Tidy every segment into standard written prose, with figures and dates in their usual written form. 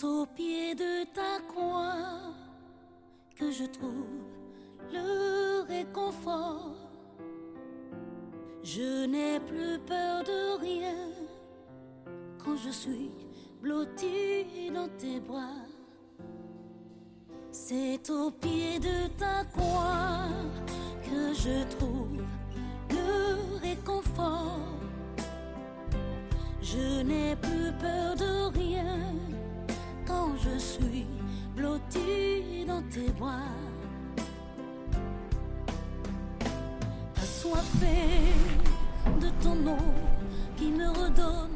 au pied de ta croix que je trouve le réconfort. Je n'ai plus peur de rien quand je suis blottie dans tes bras. C'est au pied de ta croix que je trouve le réconfort. Je n'ai plus peur de rien quand je suis blottie dans tes bras. Assoiffée de ton eau qui me redonne.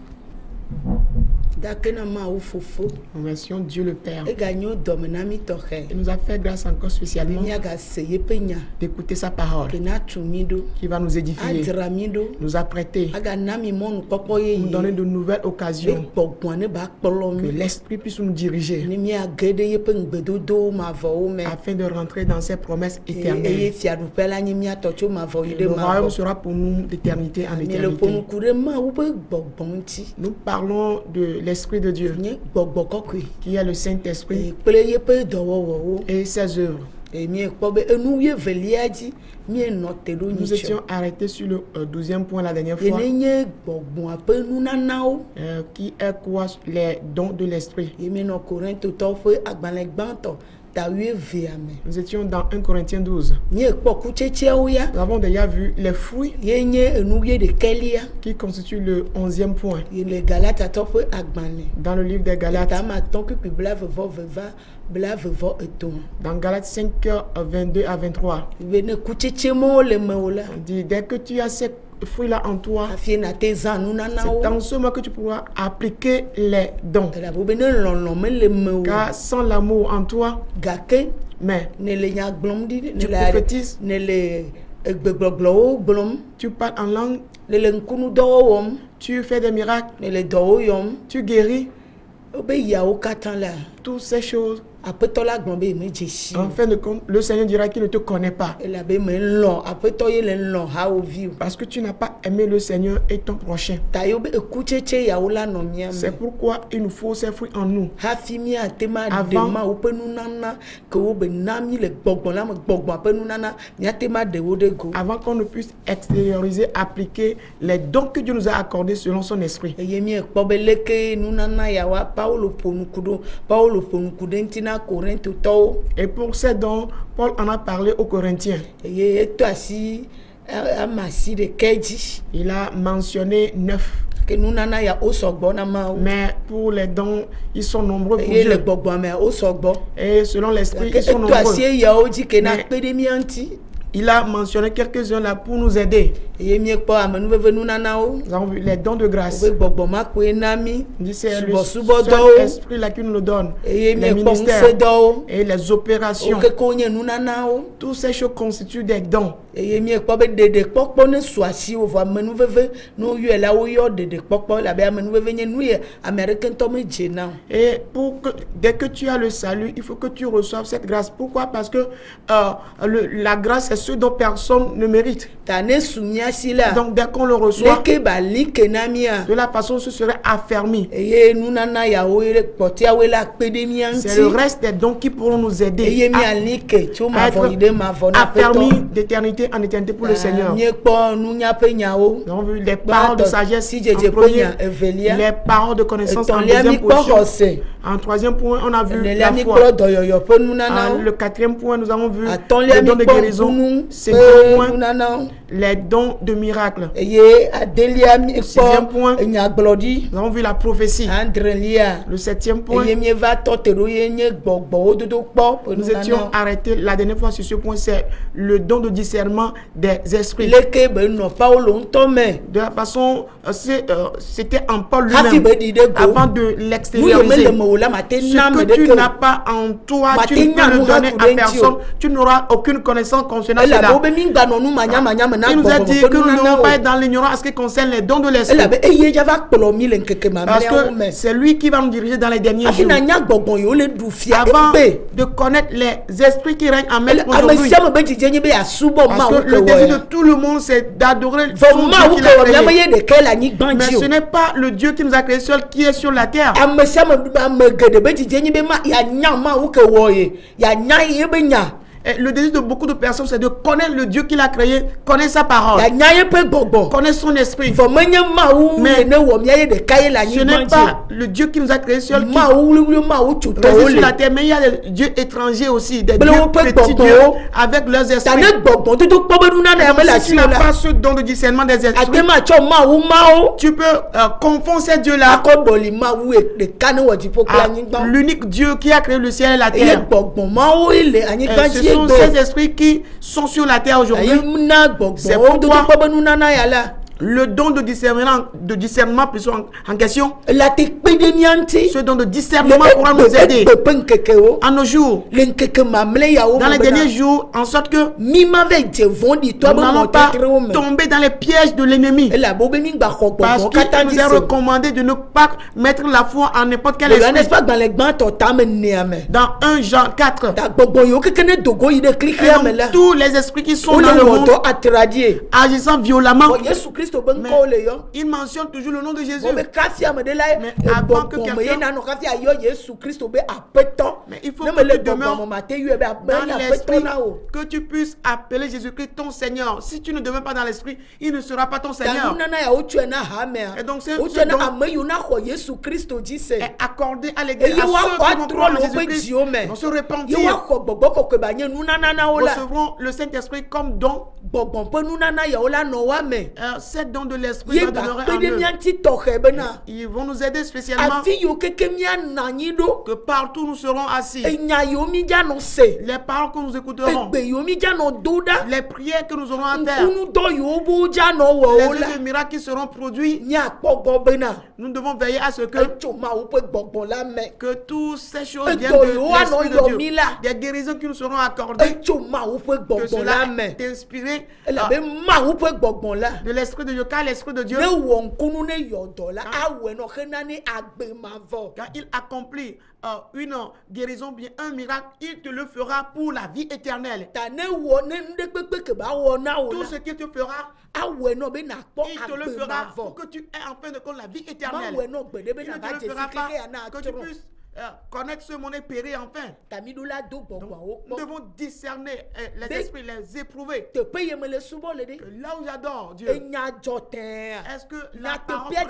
Remercions Dieu le Père. Il nous a fait grâce encore spécialement d'écouter sa parole qui va nous édifier, nous apprêter, nous donner de nouvelles occasions que l'Esprit puisse nous diriger afin de rentrer dans ses promesses éternelles. Le royaume sera pour nous d'éternité en éternité. Nous parlons de l'Esprit de Dieu qui est le Saint-Esprit et ses œuvres. Nous étions arrêtés sur le 12e point la dernière fois, qui est quoi? Les dons de l'Esprit. Nous étions dans 1 Corinthiens 12. Nous avons déjà vu les fruits qui constituent le 11e point dans le livre des Galates. Dans Galates 5, 22 à 23, on dit dès que tu as ces fruits-là en toi, c'est dans ce moment que tu pourras appliquer les dons. Car sans l'amour en toi, mais tu prophétises, tu parles en langue, tu fais des miracles, tu guéris. Toutes ces choses, en fin de compte, le Seigneur dira qu'il ne te connaît pas. Parce que tu n'as pas aimé le Seigneur et ton prochain. C'est pourquoi il nous faut ces fruits en nous. Avant qu'on ne puisse extérioriser, appliquer les dons que Dieu nous a accordés selon son esprit. Et pour ces dons, Paul en a parlé aux Corinthiens. Il a mentionné 9. Mais pour les dons, ils sont nombreux pour Dieu. Et selon l'esprit, ils sont nombreux. Il a mentionné quelques-uns là pour nous aider. Nous avons vu les dons de grâce. C'est le seul esprit là qui nous le donne. Les ministères et les opérations. Toutes ces choses constituent des dons. Et pour que, dès que tu as le salut, il faut que tu reçoives cette grâce. Pourquoi? Parce que la grâce est ce dont personne ne mérite. Donc dès qu'on le reçoit, de la façon ce serait affermi. C'est le reste des dons qui pourront nous aider à être affermis d'éternité en éternité pour le Seigneur. Nous avons vu les paroles de sagesse en premier, les paroles de connaissance en deuxième position. En troisième point, on a vu la foi. Le quatrième point, nous avons vu les dons de guérison. Cinquième point, les dons de miracles. Sixième point, nous avons vu la prophétie. Le septième point, nous étions arrêtés la dernière fois sur ce point, c'est le don de discernement des esprits. De la façon, c'était en Paul lui-même, avant de l'extérioriser. Ce que tu n'as pas en toi, tu ne peux le donner à personne. Tu n'auras aucune connaissance concernant cela. Il nous a dit que nous ne devons pas être dans l'ignorance en ce qui concerne les dons de l'esprit. Parce que c'est lui qui va nous diriger dans les derniers jours. Avant de connaître les esprits qui règnent en maître aujourd'hui. Parce que le désir de tout le monde, c'est d'adorer son Dieu qui l'a créé. Mais ce n'est pas le Dieu qui nous a créé seul qui est sur la terre. Le désir de beaucoup de personnes, c'est de connaître le Dieu qui l'a créé, connaître sa parole, connaître son esprit. Mais ce n'est pas le Dieu qui nous a créé seul qui réside sur la terre, mais il y a des dieux étrangers aussi, des petits dieux avec leurs esprits. Si tu n'as pas ce don de discernement des esprits, tu peux confondre ces dieux-là à l'unique Dieu qui a créé le ciel et la terre. Ce sont ces esprits qui sont sur la terre aujourd'hui. C'est pourquoi le don de discernement plus en question, ce don de discernement pourra nous aider à nos jours, dans les derniers jours, en sorte que nous n'allons pas tomber dans les pièges de l'ennemi. Parce qu'il nous est recommandé de ne pas mettre la foi en n'importe quel esprit. Dans 1 Jean 4, tous les esprits qui sont dans le monde agissant violemment, mais il mentionne toujours le nom de Jésus. Mais avant que quelqu'un, mais il faut que tu demeures dans l'esprit, que tu puisses appeler Jésus-Christ ton Seigneur. Si tu ne demeures pas dans l'esprit, il ne sera pas ton Seigneur. Et donc ce don est accordé à l'église, à ceux qui vont croire en Jésus-Christ, vont se repentir, recevront le Saint-Esprit comme don. Cette don de l'esprit va demeurer en eux. Ils vont nous aider spécialement que partout nous serons assis. Les paroles que nous écouterons, les prières que nous aurons à faire, les miracles qui seront produits, nous devons veiller à ce que toutes ces choses viennent de l'Esprit de Dieu. Des guérisons qui nous seront accordées, que cela est inspiré de l'Esprit de Dieu, car l'Esprit de Dieu, quand il accomplit une guérison, bien un miracle, il te le fera pour la vie éternelle. Tout ce qu'il te fera, il te le fera pour que tu aies en fin de compte la vie éternelle. Il ne te le fera pas que tu puisses connaître ce monde péri enfin. Donc, nous devons discerner les esprits, les éprouver. Là où j'adore Dieu, est-ce que la parole est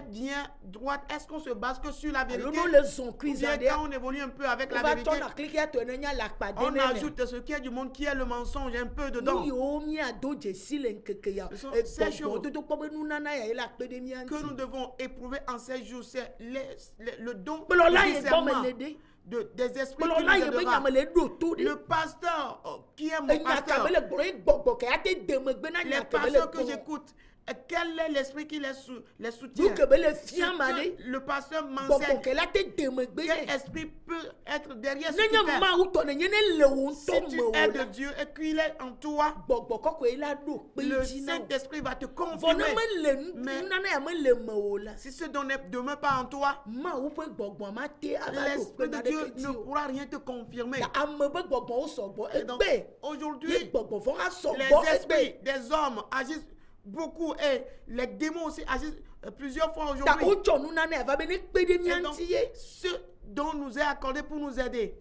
bien droite? Est-ce qu'on se base que sur la vérité? Ou bien quand on évolue un peu avec la vérité, on ajoute ce qui est du monde, qui est le mensonge un peu dedans. Ce sont ces choses que nous devons éprouver en ces jours. C'est le don de discernement des esprits qui nous aidera. Le pasteur qui est mon pasteur, les pasteurs que j'écoute, quel est l'esprit qui les soutient? Le pasteur m'enseigne. Quel esprit peut être derrière ce qu'il fait? Si tu es de Dieu et qu'il est en toi, le Saint-Esprit va te confirmer. Mais si ce don ne demeure pas en toi, l'Esprit de Dieu ne pourra rien te confirmer. Et donc, aujourd'hui, les esprits des hommes agissent beaucoup et les démons aussi agissent plusieurs fois aujourd'hui. Et donc, ce dont nous est accordé pour nous aider.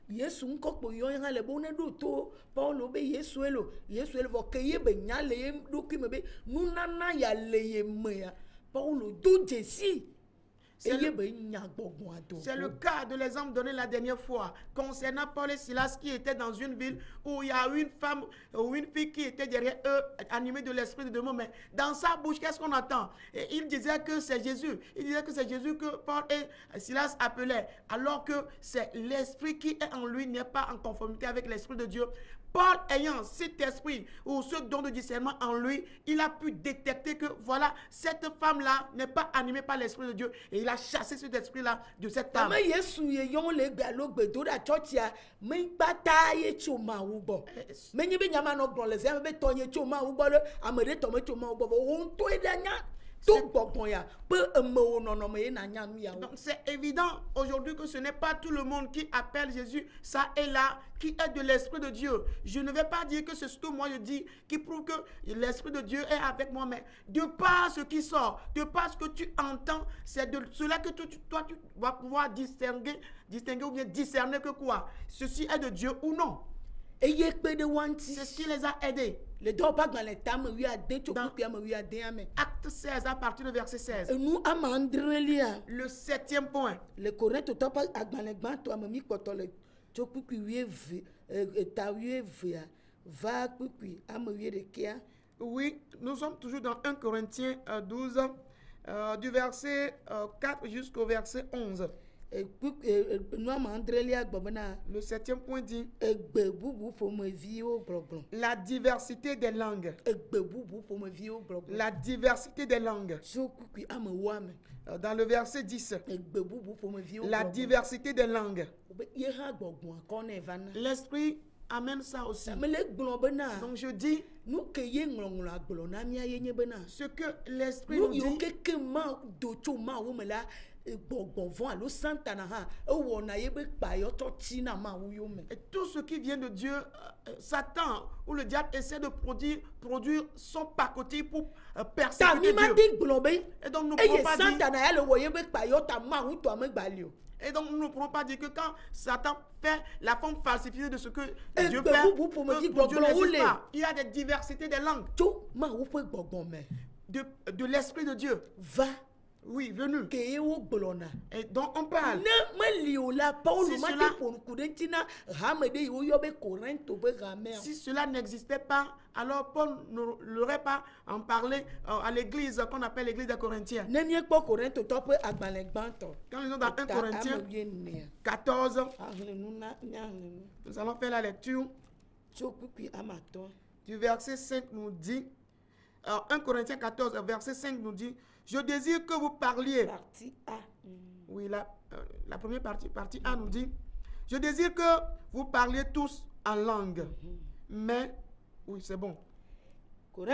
Yesu nkokpo yo nga le bone do to Paulo be Yesu elo vo keye be nyale do kimebe nunana ya leye meya Paulo do jesi. C'est le cas de l'exemple donné la dernière fois concernant Paul et Silas qui étaient dans une ville où il y a une femme ou une fille qui était derrière eux animée de l'esprit de démon. Mais dans sa bouche, qu'est-ce qu'on entend? Et il disait que c'est Jésus. Il disait que c'est Jésus que Paul et Silas appelaient. Alors que c'est l'esprit qui est en lui n'est pas en conformité avec l'esprit de Dieu. Paul ayant cet esprit ou ce don de discernement en lui, il a pu détecter que voilà, cette femme-là n'est pas animée par l'Esprit de Dieu. Et il a chassé cet esprit-là de cette femme. Donc c'est évident aujourd'hui que ce n'est pas tout le monde qui appelle Jésus ça et là, qui est de l'Esprit de Dieu. Je ne vais pas dire que c'est ce que moi je dis qui prouve que l'Esprit de Dieu est avec moi, mais de par ce qui sort, de par ce que tu entends, c'est de cela que toi tu vas pouvoir distinguer ou bien discerner que quoi, ceci est de Dieu ou non. C'est ce qui les a aidés. Dans Acte 16 à partir du verset 16. Le 7e point. Oui, nous sommes toujours dans 1 Corinthiens 12, du verset 4 jusqu'au verset 11. Le 7e point dit la diversité des langues. La diversité des langues. Dans le verset 10, la diversité des langues. L'esprit amène ça aussi. Donc je dis ce que l'esprit nous dit. Et tout ce qui vient de Dieu, Satan ou le diable essaie de produire son pacotille pour persécuter Dieu. Et donc nous ne pouvons pas dire. Et donc nous ne pouvons pas dire que quand Satan fait la forme falsifiée de ce que Dieu fait, que Dieu n'existe pas. Il y a des diversités des langues. De l'Esprit de Dieu. Oui, venu. Et donc on parle. Si cela n'existait pas, alors Paul ne l'aurait pas en parlé à l'église qu'on appelle l'église des Corinthiens. Quand ils sont dans 1 Corinthiens 14, nous allons faire la lecture du verset 5 nous dit, 1 Corinthiens 14, verset 5 nous dit, je désire que vous parliez. Partie A. Oui, la première partie A nous dit, je désire que vous parliez tous en langue. Mais, oui, c'est bon. Il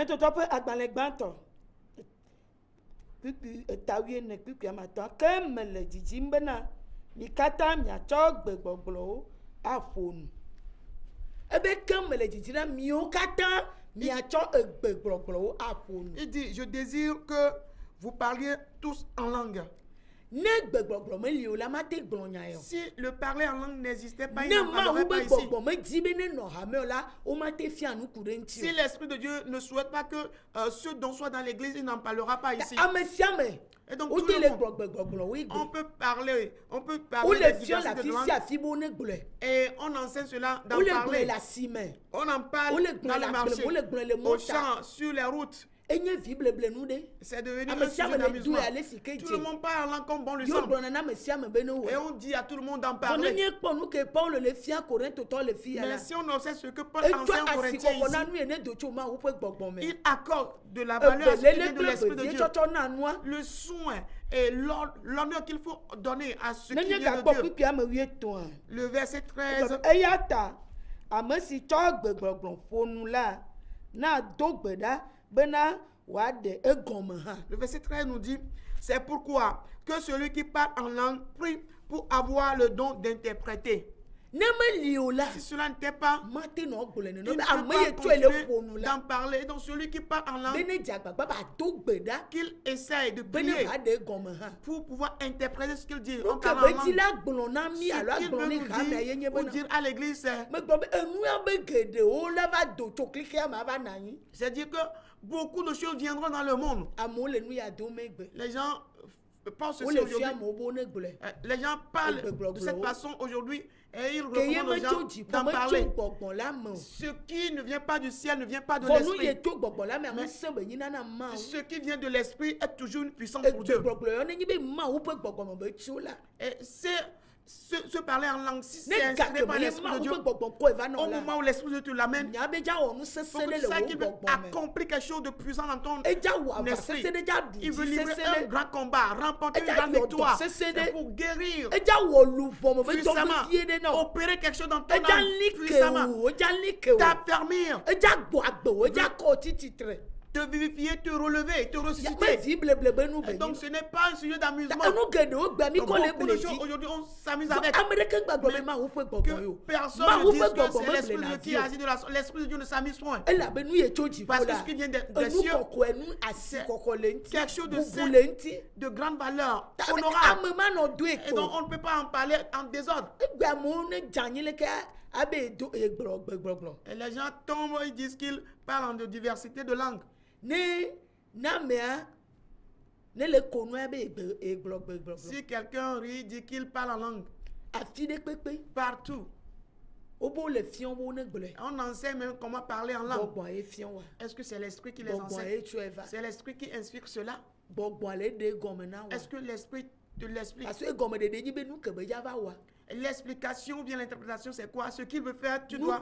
dit, je désire que vous parliez tous en langue. Si le parler en langue n'existait pas, il n'en parlerait pas ici. Si l'Esprit de Dieu ne souhaite pas que ce dont soit dans l'église, il n'en parlera pas ici. Et donc tout le monde, on peut parler des diversités de langues. Et on enseigne cela dans parler. On en parle dans le marché, au champ, sur les routes. C'est devenu un sujet d'amusement. Tout le monde parle en langue comme bon lui semble. Et on dit à tout le monde d'en parler. Mais si on observe ce que Paul enseigne aux Corinthiens ici, il accorde de la valeur à ce qui vient de l'Esprit de Dieu. Le soin et l'honneur qu'il faut donner à ce qui vient de Dieu. Le verset 13. Le verset 13 nous dit, c'est pourquoi que celui qui parle en langue prie pour avoir le don d'interpréter. Si cela n'était pas, il ne peut pas continuer d'en parler. Donc celui qui parle en langue, qu'il essaye de prier pour pouvoir interpréter ce qu'il dit. On parle en langue. Ce qu'il veut nous dire, ou dire à l'église, c'est-à-dire que beaucoup de choses viendront dans le monde. Les gens pensent ceci aujourd'hui. Les gens parlent de cette façon aujourd'hui et ils recommandent aux gens d'en parler. Ce qui ne vient pas du ciel ne vient pas de l'esprit. Mais ce qui vient de l'esprit est toujours une puissance pour Dieu. Et se parler en langue, si c'est inspiré par l'Esprit de Dieu, au moment où l'Esprit de Dieu te l'amène, faut que tu saches qu'il veut accomplir quelque chose de puissant dans ton esprit. Il veut livrer un grand combat, remporter une grande victoire. C'est pour guérir puissamment, opérer quelque chose dans ton âme puissamment, t'affermir, te vivifier, te relever, te ressusciter. Et donc ce n'est pas un sujet d'amusement. Donc, beaucoup de choses aujourd'hui on s'amuse avec. Que personne ne dise que c'est l'Esprit de Dieu qui agit de la sorte. L'Esprit de Dieu ne s'amuse point. Parce que ce qui vient des cieux, c'est quelque chose de saint, de grande valeur, honorable. Et donc on ne peut pas en parler en désordre. Et les gens tombent, ils disent qu'ils parlent de diversité de langues. Si quelqu'un rit, dit qu'il parle en langue, partout. On enseigne même comment parler en langue. Est-ce que c'est l'esprit qui les enseigne? C'est l'esprit qui inspire cela? Est-ce que l'esprit te l'explique? L'explication ou bien l'interprétation, c'est quoi? Ce qu'il veut faire, tu dois.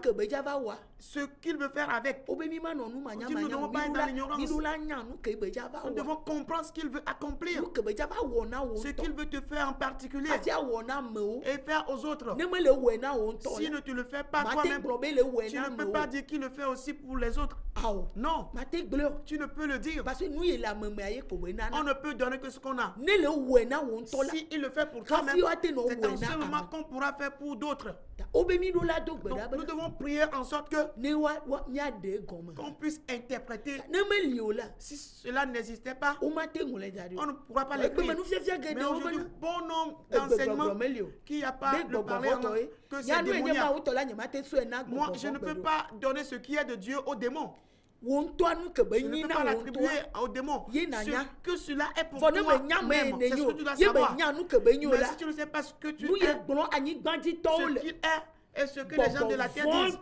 Ce qu'il veut faire avec. Nous ne devons pas être dans l'ignorance. Nous devons comprendre ce qu'il veut accomplir. Ce qu'il veut te faire en particulier. Et faire aux autres. Si ne te le fais pas toi-même, tu ne peux pas dire qu'il le fait aussi pour les autres. Non. Tu ne peux le dire. On ne peut donner que ce qu'on a. Si il le fait pour toi-même, c'est en ce moment qu'on pourra faire pour d'autres. Donc, nous devons prier en sorte que qu'on puisse interpréter. Si cela n'existait pas, on ne pourra pas l'écrire. Mais aujourd'hui, bon nombre d'enseignements qu'il n'y a pas le parler en langue, que c'est démoniaque. Moi, je ne peux pas donner ce qui est de Dieu aux démons. Je ne peux pas l'attribuer aux démons. Ce que cela est pour toi même, c'est ce que tu dois savoir. Mais si tu ne sais pas ce que tu es, ce qu'il est, et ce que les gens de la terre disent,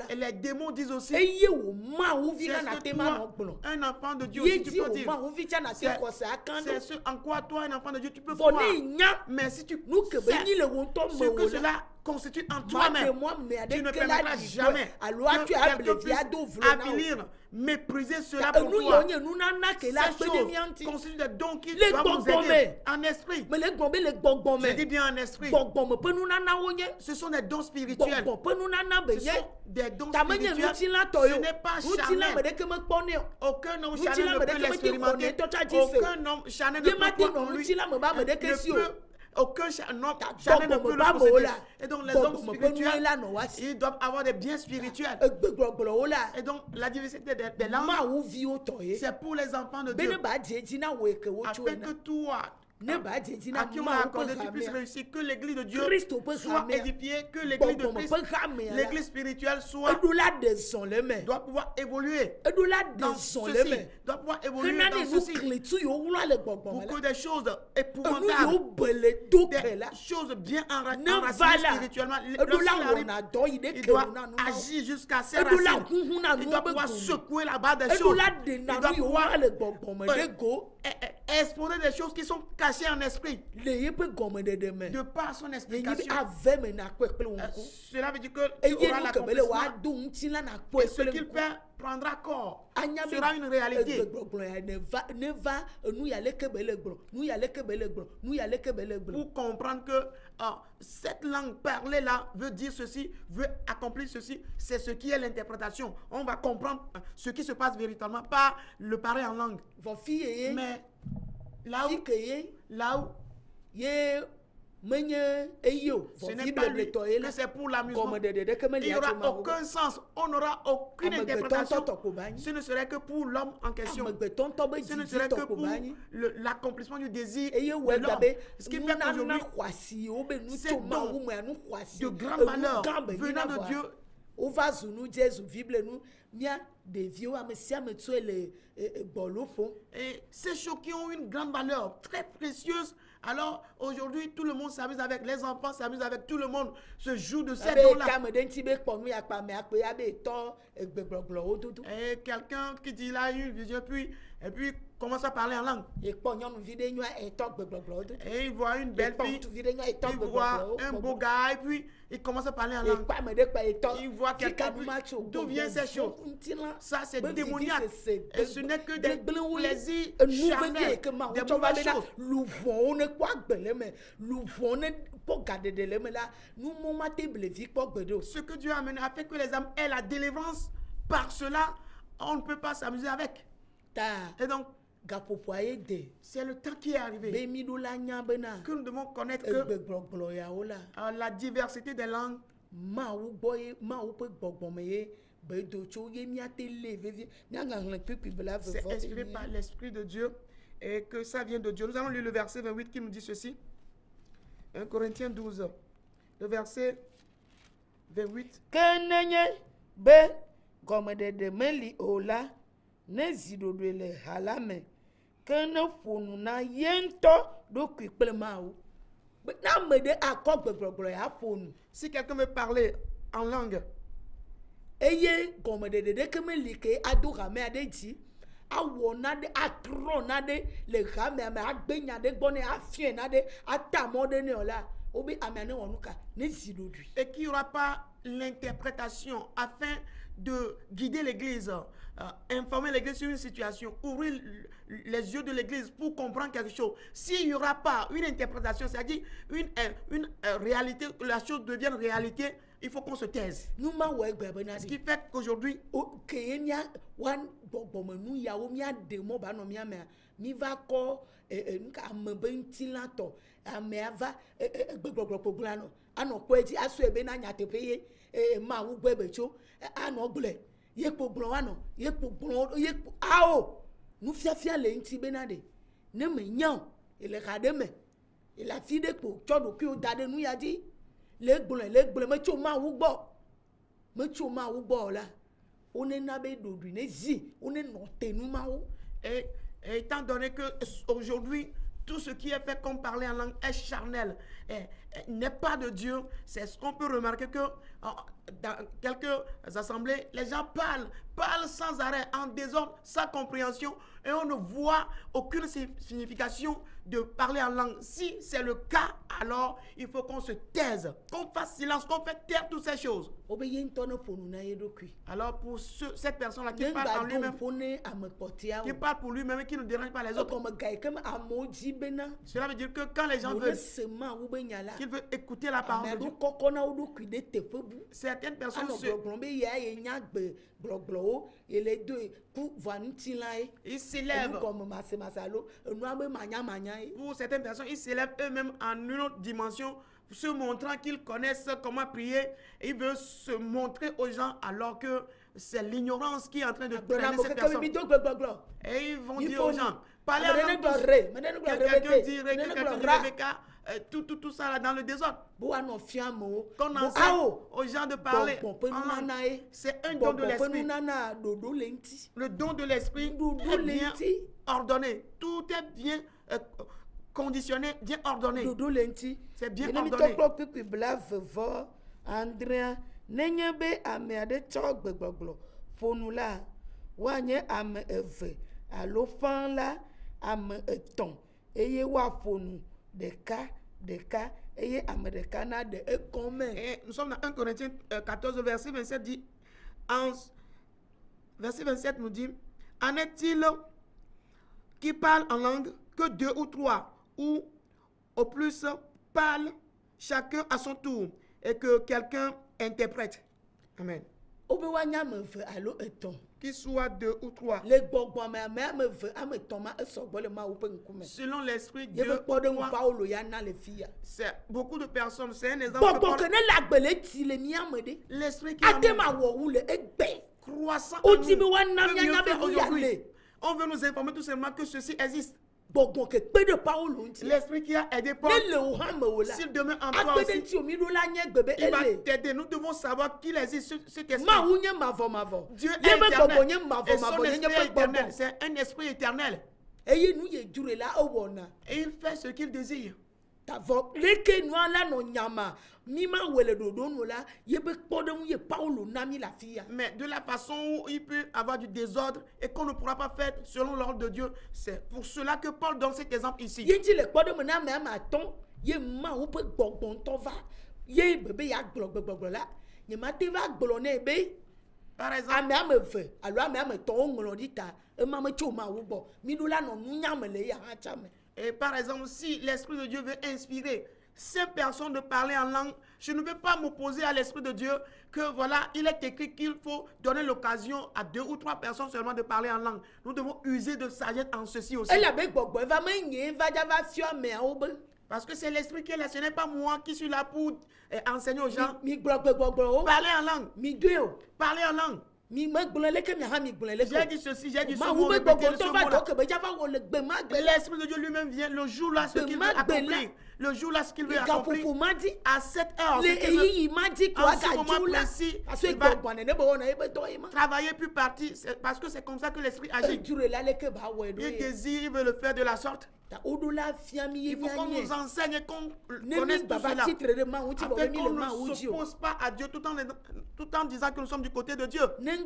et les démons disent aussi, c'est ce que toi, un enfant de Dieu aussi, tu peux dire. C'est ce en quoi toi, un enfant de Dieu, tu peux croire. Mais si tu sais ce que cela constitue en toi-même, tu ne permettras jamais que quelqu'un puisse avilir, mépriser cela pour toi. Ces choses constituent des dons qui doivent nous aider en esprit. Je dis bien en esprit. Ce sont des dons spirituels. Ce sont des dons spirituels. Ce n'est pas charnel. Aucun homme charnel ne peut l'expérimenter. Aucun homme charnel ne peut croire en lui. Aucun homme charnel ne peut le posséder. Et donc les hommes spirituels, ils doivent avoir des biens spirituels. Et donc la diversité des langues, c'est pour les enfants de Dieu. Afin que toi, à qui on a accordé, tu puisses réussir, que l'église de Dieu soit édifiée, que l'église de Christ, l'église spirituelle doit pouvoir évoluer dans ceci, doit pouvoir évoluer dans ceci, pour que des choses épouvantables, des choses bien enracinées spirituellement, lorsqu'il arrive, il doit agir jusqu'à ses racines, il doit pouvoir secouer la barre des choses, il doit pouvoir exposer des choses qui sont cachées en esprit. De par son explication, cela veut dire qu'il y aura l'accomplissement. Et ce qu'il fait prendra corps, sera une réalité. Pour comprendre que cette langue parlée là veut dire ceci, veut accomplir ceci, c'est ce qui est l'interprétation. On va comprendre ce qui se passe véritablement par le parler en langue. Mais là où ce n'est pas lui, que c'est pour l'amusement. Il n'y aura aucun sens, on n'aura aucune interprétation. Ce ne serait que pour l'homme en question. Ce ne serait que pour l'accomplissement du désir de l'homme. Ce qui fait qu'aujourd'hui, ces dons de grande valeur venant de Dieu, et ces choses qui ont une grande valeur, très précieuse Alors aujourd'hui, tout le monde s'amuse avec, les enfants s'amusent avec, tout le monde se joue de ces dons-là. Et quelqu'un qui dit là une vision, et puis commence à parler en langue. Et il voit une belle fille, il voit un beau gars, et puis il commence à parler en langue. Il voit quelqu'un, d'où viennent ces choses? Ça c'est démoniaque. Et ce n'est que des plaisirs charnels, des mauvaises choses. Ce que Dieu a amené a fait que les âmes aient la délivrance. Par cela, on ne peut pas s'amuser avec. Et donc, c'est le temps qui est arrivé que nous devons connaître que la diversité des langues c'est inspiré par l'Esprit de Dieu et que ça vient de Dieu. Nous allons lire le verset 28 qui nous dit ceci. 1 Corinthiens 12, le verset 28. Si quelqu'un veut parler en langue, et qu'il n'y aura pas l'interprétation afin de guider l'église, informer l'église sur une situation, ouvrir les yeux de l'église pour comprendre quelque chose. S'il n'y aura pas une interprétation, c'est-à-dire une réalité, que la chose devienne réalité, il faut qu'on se taise. Ce qui fait qu'aujourd'hui, et étant donné que aujourd'hui tout ce qui est fait comme parler en langue est charnel, n'est pas de Dieu, c'est ce qu'on peut remarquer que dans quelques assemblées, les gens parlent sans arrêt, en désordre, sans compréhension, et on ne voit aucune signification de parler en langue. Si c'est le cas, alors il faut qu'on se taise, qu'on fasse silence, qu'on fait taire toutes ces choses. Alors pour cette personne-là qui parle en lui-même, qui parle pour lui-même et qui ne dérange pas les autres, cela veut dire que quand les gens veulent qu'ils veulent écouter la parole de Dieu, certaines personnes ils s'élèvent. Pour certaines personnes, ils s'élèvent eux-mêmes en une autre dimension, se montrant qu'ils connaissent comment prier. Et ils veulent se montrer aux gens alors que c'est l'ignorance qui est en train de traîner cette personne. Et ils vont dire aux gens, parlez en langue douce. Quelqu'un dit Rebecca, tout ça là dans le désordre. Qu'on enseigne aux gens de parler en langue. C'est un don de l'esprit. Le don de l'esprit est bien ordonné. Tout est bien conditionné, bien ordonné. C'est bien ordonné. Et nous sommes dans 1 Corinthiens 14, verset 27 dit, verset 27 nous dit, en est-il qui parle en langue que 2 ou 3 ou au plus parlent chacun à son tour et que quelqu'un interprète. Amen. Qu'il soit 2 ou 3. Selon l'esprit de Dieu, c'est beaucoup de personnes. C'est un exemple. L'esprit qui est croissant. On veut nous informer tout simplement que ceci existe. L'esprit qui a aidé Paul, s'il demeure en toi aussi, il va t'aider. Nous devons savoir qu'il existe cet esprit. Dieu est éternel. Et son esprit est éternel. C'est un esprit éternel. eye nu ye dure la ewona et il fait ce qu'il désire. tavo leke nu ala no nyama mima wele dodo no la ye be kpodon ye Paulo nami la fia. Mais de la façon où il peut avoir du désordre et qu'on ne pourra pas faire selon l'ordre de Dieu, c'est pour cela que Paul donne cet exemple ici. Yenti le kpodon na me ma ton ye ma ou pe gbogbon to va ye bebe ya gbogbogbo la ye ma te va gbolone be. Par exemple, et par exemple, si l'Esprit de Dieu veut inspirer 5 personnes de parler en langue, je ne vais pas m'opposer à l'Esprit de Dieu que voilà, il est écrit qu'il faut donner l'occasion à 2 ou 3 personnes seulement de parler en langue. Nous devons user de sagesse en ceci aussi. Parce que c'est l'Esprit qui est là, ce n'est pas moi qui suis là pour enseigner aux gens. Parler en langue. Parler en langue. J'ai dit ceci, j'ai dit ce mot, répétez ce mot-là. L'Esprit de Dieu lui-même vient le jour là, ce qu'il veut accomplir. Le jour là, ce qu'il veut accomplir. À cette heure, en ce moment précis, il va travailler puis partir. Parce que c'est comme ça que l'Esprit agit. Il désire, il veut le faire de la sorte. Il faut qu'on nous enseigne et qu'on connaisse tout cela, afin qu'on ne s'oppose pas à Dieu tout en disant que nous sommes du côté de Dieu. Et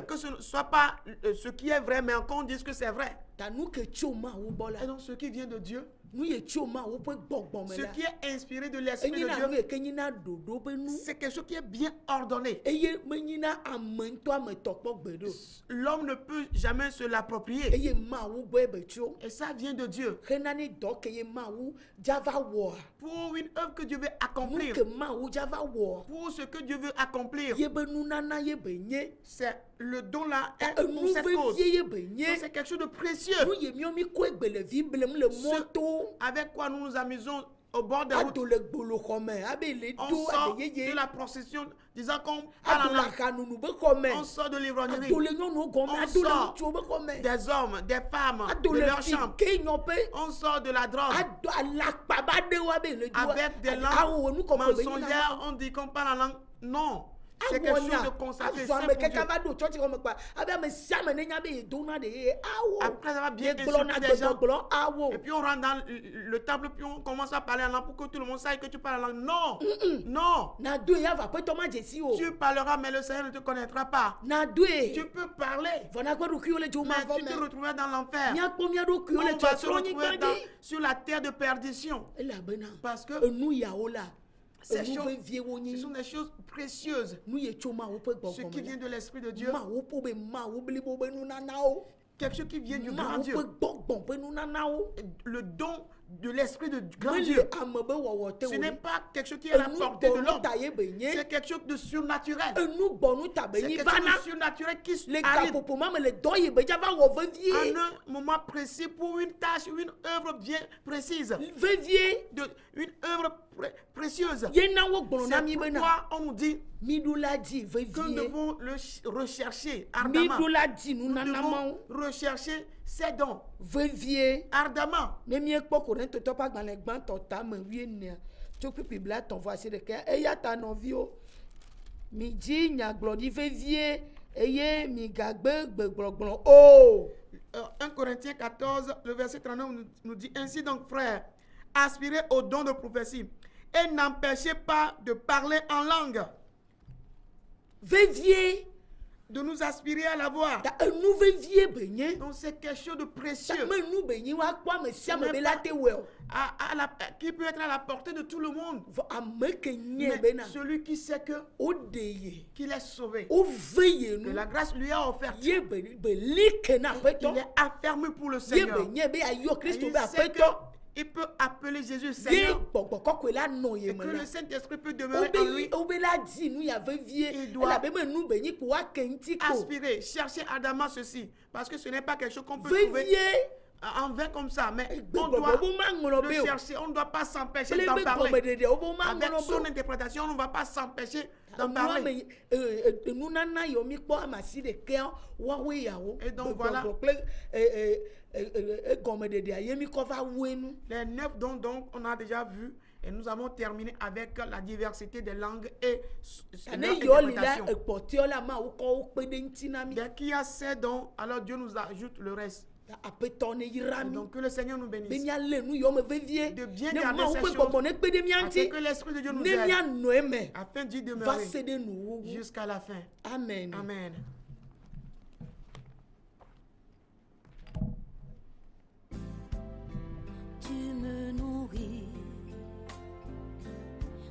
que ce ne soit pas ce qui est vrai, mais qu'on dise que c'est vrai. Et donc ce qui vient de Dieu, ce qui est inspiré de l'Esprit de Dieu, c'est quelque chose qui est bien ordonné. L'homme ne peut jamais se l'approprier. Et ça vient de Dieu. Pour une œuvre que Dieu veut accomplir, pour ce que Dieu veut accomplir, c'est le don là pour cette cause. C'est quelque chose de précieux. Avec quoi nous nous amusons au bord des routes. On sort de la procession disant qu'on parle en langue. On sort de l'ivrognerie. On sort des hommes, des femmes, de leur chambre. On sort de la drogue. Avec des langues mensongères, on dit qu'on parle en langue. Non. C'est quelque chose de consacré simple pour Dieu. Après avoir bien insulté des gens, et puis on rentre dans le temple, puis on commence à parler en langue pour que tout le monde sache que tu parles en langue. Non, non. Tu parleras, mais le Seigneur ne te connaîtra pas. Tu peux parler, mais tu te retrouveras dans l'enfer. On va se retrouver sur la terre de perdition. Parce que ces choses, ce sont des choses précieuses. Ce qui vient de l'Esprit de Dieu, quelque chose qui vient du grand Dieu, le don de l'Esprit de grand Dieu. Ce n'est pas quelque chose qui est à la portée de l'homme. C'est quelque chose de surnaturel. C'est quelque chose de surnaturel qui arrive en un moment précis pour une tâche, une œuvre bien précise. Une œuvre précieuse. C'est pourquoi on nous dit que nous devons le rechercher ardemment. Nous devons rechercher ces dons ardemment. Oh! 1 Corinthiens 14, le verset 39 nous dit ainsi donc, frères, aspirez au don de prophétie et n'empêchez pas de parler en langue. De nous aspirer à l'avoir. Donc c'est quelque chose de précieux. Qui peut être à la portée de tout le monde. Mais celui qui sait qu'il est sauvé, que la grâce lui a offert, il est affermi pour le Seigneur. Il peut appeler Jésus Seigneur. Et que le Saint-Esprit peut demeurer en lui. Il doit aspirer, chercher ardemment ceci. Parce que ce n'est pas quelque chose qu'on peut trouver en vain comme ça. Mais on doit le chercher. On ne doit pas s'empêcher d'en parler. Avec son interprétation, on ne va pas s'empêcher d'en parler. Et donc voilà. Les 9 dons, donc, on a déjà vu. Et nous avons terminé avec la diversité des langues et l'interprétation. Dès qu'il y a ces dons, alors Dieu nous ajoute le reste. Donc que le Seigneur nous bénisse. De bien garder ces choses, afin que l'Esprit de Dieu nous aide, afin d'y demeurer jusqu'à la fin. Amen. Amen. Tu me nourris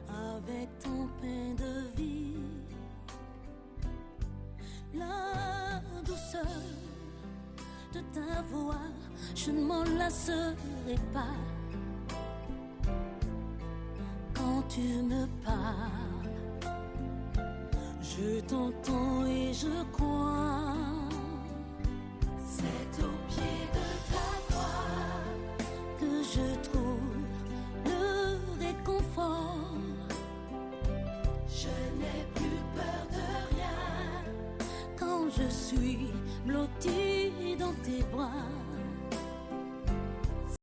avec ton pain de vie, la douceur de ta voix, je ne m'en lasserai pas. Quand tu me parles, je t'entends et je crois. C'est au pied de ta croix que je trouve le réconfort. Je n'ai plus peur de rien quand je suis blottie dans tes bras.